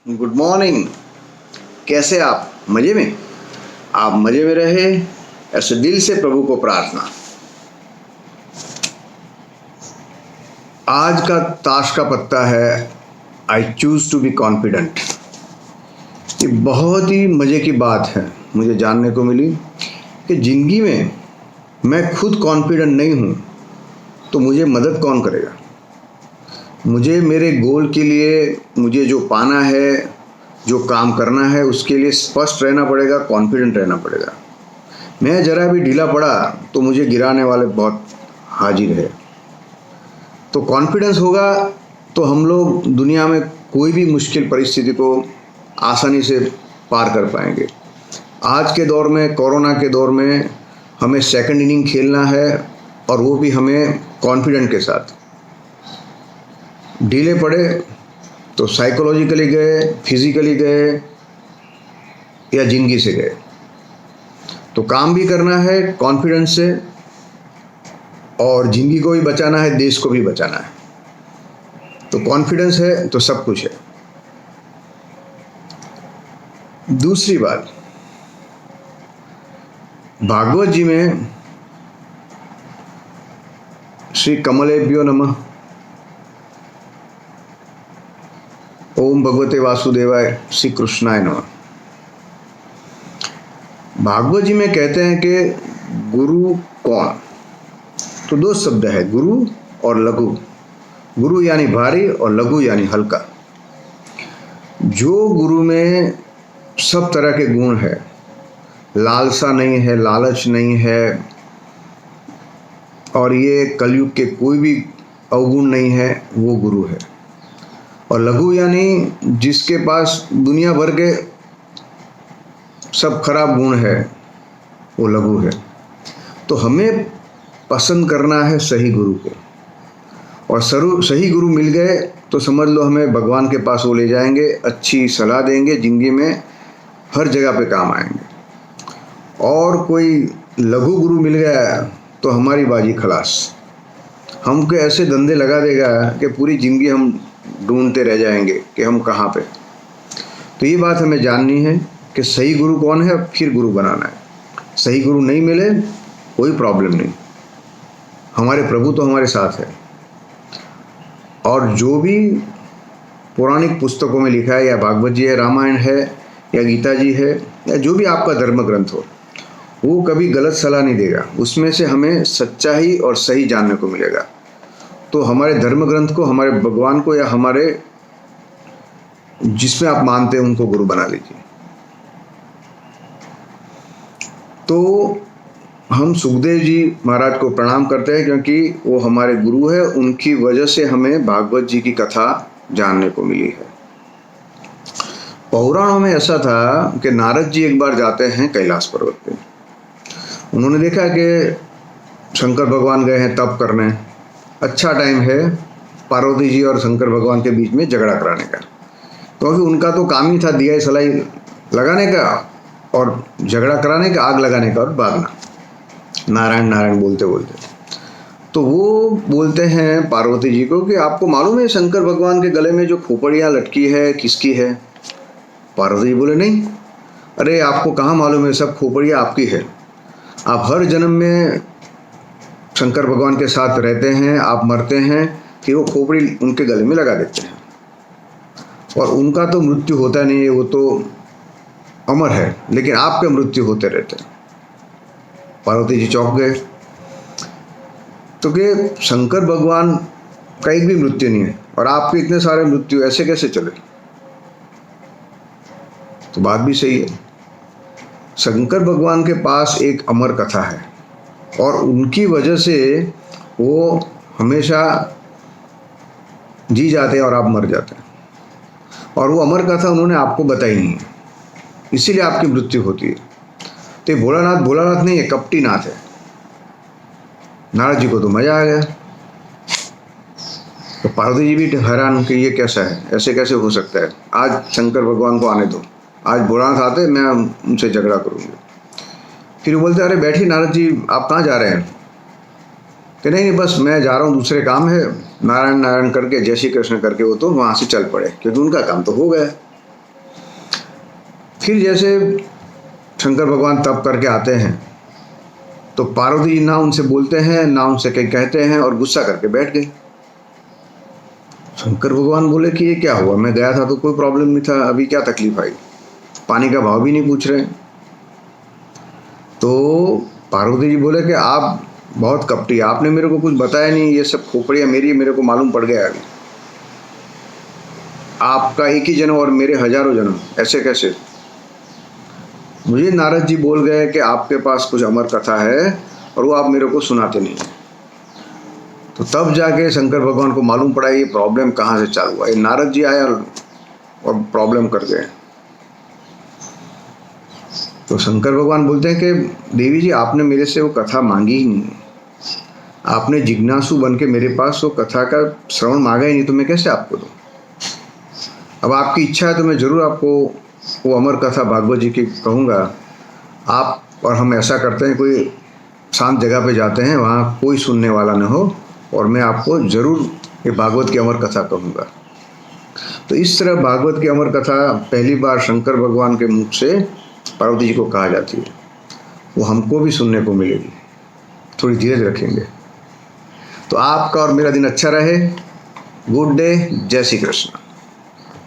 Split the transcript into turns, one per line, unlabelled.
Good morning. कैसे आप? मज़े में? आप मज़े में रहे, ऐसे दिल से प्रभु को प्रार्थना। आज का ताश का पत्ता है I choose to be confident. ये बहुत ही मज़े की बात है, मुझे जानने को मिली कि ज़िंदगी में मैं खुद कॉन्फिडेंट नहीं हूँ तो मुझे मदद कौन करेगा। मुझे मेरे गोल के लिए, मुझे जो पाना है, जो काम करना है, उसके लिए स्पष्ट रहना पड़ेगा, कॉन्फिडेंट रहना पड़ेगा। मैं ज़रा भी ढीला पड़ा तो मुझे गिराने वाले बहुत हाजिर है। तो कॉन्फिडेंस होगा तो हम लोग दुनिया में कोई भी मुश्किल परिस्थिति को आसानी से पार कर पाएंगे। आज के दौर में, कोरोना के दौर में, हमें सेकंड इनिंग खेलना है और वो भी हमें कॉन्फिडेंट के साथ। ढीले पड़े तो साइकोलॉजिकली गए, फिजिकली गए या जिंदगी से गए। तो काम भी करना है कॉन्फिडेंस से और जिंदगी को भी बचाना है, देश को भी बचाना है। तो कॉन्फिडेंस है तो सब कुछ है। दूसरी बात, भागवत जी में श्री कमलेभ्यो नमः, ओम भगवते वासुदेवाय, श्री कृष्णाय नमः। भागवत जी में कहते हैं कि गुरु कौन? तो दो शब्द है, गुरु और लघु। गुरु यानी भारी और लघु यानी हल्का। जो गुरु में सब तरह के गुण है, लालसा नहीं है, लालच नहीं है, और ये कलयुग के कोई भी अवगुण नहीं है, वो गुरु है। और लघु यानी जिसके पास दुनिया भर के सब खराब गुण है, वो लघु है। तो हमें पसंद करना है सही गुरु को, और सही गुरु मिल गए तो समझ लो हमें भगवान के पास वो ले जाएंगे, अच्छी सलाह देंगे, जिंदगी में हर जगह पे काम आएंगे। और कोई लघु गुरु मिल गया तो हमारी बाजी खलास। हमको ऐसे धंधे लगा देगा कि पूरी ज़िंदगी हम ढूंढते रह जाएंगे कि हम कहाँ पे। तो ये बात हमें जाननी है कि सही गुरु कौन है, फिर गुरु बनाना है। सही गुरु नहीं मिले कोई प्रॉब्लम नहीं, हमारे प्रभु तो हमारे साथ है। और जो भी पौराणिक पुस्तकों में लिखा है, या भागवत जी है, रामायण है, या गीता जी है, या जो भी आपका धर्म ग्रंथ हो, वो कभी गलत सलाह नहीं देगा। उसमें से हमें सच्चाई और सही जानने को मिलेगा। तो हमारे धर्म ग्रंथ को, हमारे भगवान को, या हमारे जिसमें आप मानते हैं उनको गुरु बना लीजिए। तो हम सुखदेव जी महाराज को प्रणाम करते हैं क्योंकि वो हमारे गुरु है। उनकी वजह से हमें भागवत जी की कथा जानने को मिली है। पौराणों में ऐसा था कि नारद जी एक बार जाते हैं कैलाश पर्वत पे। उन्होंने देखा कि शंकर भगवान गए हैं तप करने। अच्छा टाइम है पार्वती जी और शंकर भगवान के बीच में झगड़ा कराने का, क्योंकि उनका तो काम ही था दिया सलाई लगाने का और झगड़ा कराने का, आग लगाने का और भागना, नारायण नारायण बोलते बोलते। तो वो बोलते हैं पार्वती जी को कि आपको मालूम है शंकर भगवान के गले में जो खोपड़ियाँ लटकी है किसकी है? पार्वती जी बोले नहीं। अरे आपको कहाँ मालूम है, सब खोपड़ियाँ आपकी है। आप हर जन्म में शंकर भगवान के साथ रहते हैं, आप मरते हैं, फिर वो खोपड़ी उनके गले में लगा देते हैं, और उनका तो मृत्यु होता नहीं है, वो तो अमर है, लेकिन आपके मृत्यु होते रहते हैं। पार्वती जी चौंक गए। तो कि शंकर भगवान का एक भी मृत्यु नहीं है और आपके इतने सारे मृत्यु, ऐसे कैसे चले? तो बात भी सही है। शंकर भगवान के पास एक अमर कथा है और उनकी वजह से वो हमेशा जी जाते हैं और आप मर जाते हैं। और वो अमर कथा उन्होंने आपको बताई नहीं है, इसीलिए आपकी मृत्यु होती है। तो भोलानाथ भोलानाथ नहीं है, कपटी नाथ है। नारद जी को तो मजा आ गया। तो पार्वती जी भी हैरान कि ये कैसा है, ऐसे कैसे हो सकता है? आज शंकर भगवान को आने दो, आज भोलानाथ आते मैं उनसे झगड़ा करूँगी। फिर वो बोलते अरे बैठिए नारद जी, आप कहाँ जा रहे हैं? कि नहीं बस मैं जा रहा हूँ, दूसरे काम है। नारायण नारायण करके, जय श्री कृष्ण करके वो तो वहाँ से चल पड़े, क्योंकि उनका काम तो हो गया। फिर जैसे शंकर भगवान तप करके आते हैं तो पार्वती जी ना उनसे बोलते हैं ना उनसे कहीं कहते हैं और गुस्सा करके बैठ गए। शंकर भगवान बोले कि ये क्या हुआ, मैं गया था तो कोई प्रॉब्लम नहीं था, अभी क्या तकलीफ आई, पानी का भाव भी नहीं पूछ रहे। तो पार्वती जी बोले कि आप बहुत कपटी, आपने मेरे को कुछ बताया नहीं, ये सब खोपड़ियाँ मेरी, मेरे को मालूम पड़ गया अभी, आपका एक ही जन्म और मेरे हजारों जन्म, ऐसे कैसे। मुझे नारद जी बोल गए कि आपके पास कुछ अमर कथा है और वो आप मेरे को सुनाते नहीं हैं। तो तब जाके शंकर भगवान को मालूम पड़ा ये प्रॉब्लम कहाँ से चालू हुआ। ये नारद जी आया और प्रॉब्लम कर गए। तो शंकर भगवान बोलते हैं कि देवी जी आपने मेरे से वो कथा मांगी ही नहीं, आपने जिज्ञासु बन के मेरे पास वो कथा का श्रवण मांगा ही नहीं, तो मैं कैसे आपको दूँ। अब आपकी इच्छा है तो मैं ज़रूर आपको वो अमर कथा भागवत जी की कहूँगा। आप और हम ऐसा करते हैं, कोई शांत जगह पे जाते हैं, वहाँ कोई सुनने वाला न हो, और मैं आपको ज़रूर ये भागवत की अमर कथा कहूँगा। तो इस तरह भागवत की अमर कथा पहली बार शंकर भगवान के मुख से पार्वती जी को कहा जाती है। वो हमको भी सुनने को मिलेगी, थोड़ी धीरज रखेंगे। तो आपका और मेरा दिन अच्छा रहे। गुड डे, जय श्री कृष्ण।